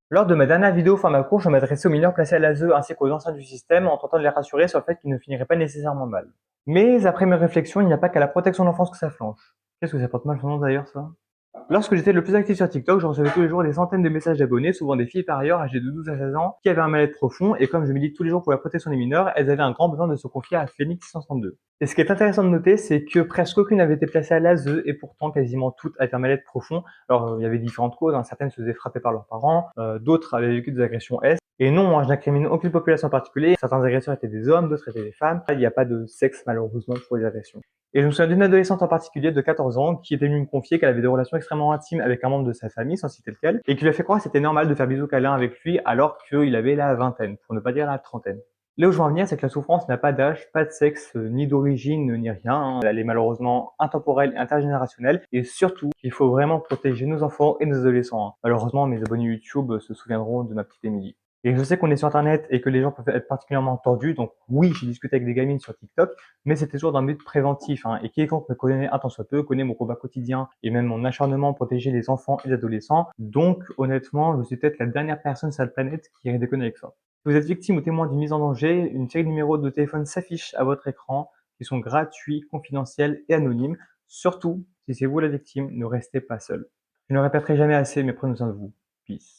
Lors de ma dernière vidéo format court, je m'adressais aux mineurs placés à l'ASE ainsi qu'aux anciens du système en tentant de les rassurer sur le fait qu'ils ne finiraient pas nécessairement mal. Mais après mes réflexions, il n'y a pas qu'à la protection de l'enfance que ça flanche. Qu'est-ce que ça porte mal son nom d'ailleurs ça? Lorsque j'étais le plus actif sur TikTok, je recevais tous les jours des centaines de messages d'abonnés, souvent des filles par ailleurs âgées de 12 à 16 ans, qui avaient un mal-être profond, et comme je milite tous les jours pour la protection des mineurs, elles avaient un grand besoin de se confier à Phoenix 632. Et ce qui est intéressant de noter, c'est que presque aucune n'avait été placée à l'ASE, et pourtant quasiment toutes avaient un mal-être profond. Alors il y avait différentes causes, hein. Certaines se faisaient frapper par leurs parents, d'autres avaient vécu des agressions S. Et non, moi je n'incrimine aucune population en particulier, certains agresseurs étaient des hommes, d'autres étaient des femmes, il n'y a pas de sexe malheureusement pour les agressions. Et je me souviens d'une adolescente en particulier de 14 ans qui était venue me confier qu'elle avait des relations extrêmement intimes avec un membre de sa famille, sans citer lequel, et qui lui a fait croire que c'était normal de faire bisous câlins avec lui alors qu'il avait la vingtaine, pour ne pas dire la trentaine. Là où je veux en venir, c'est que la souffrance n'a pas d'âge, pas de sexe, ni d'origine, ni rien, hein. Elle est malheureusement intemporelle et intergénérationnelle, et surtout, il faut vraiment protéger nos enfants et nos adolescents, hein. Malheureusement, mes abonnés YouTube se souviendront de ma petite Émilie. Et je sais qu'on est sur internet et que les gens peuvent être particulièrement tordus, donc oui, j'ai discuté avec des gamines sur TikTok, mais c'était toujours dans le but préventif, hein. Et quiconque me connaît un tant soit peu connaît mon combat quotidien et même mon acharnement pour protéger les enfants et les adolescents. Donc honnêtement, je suis peut-être la dernière personne sur la planète qui irait déconner avec ça. Si vous êtes victime ou témoin d'une mise en danger, une série de numéros de téléphone s'affiche à votre écran, qui sont gratuits, confidentiels et anonymes. Surtout, si c'est vous la victime, ne restez pas seul. Je ne le répéterai jamais assez, mais prenez soin de vous. Peace.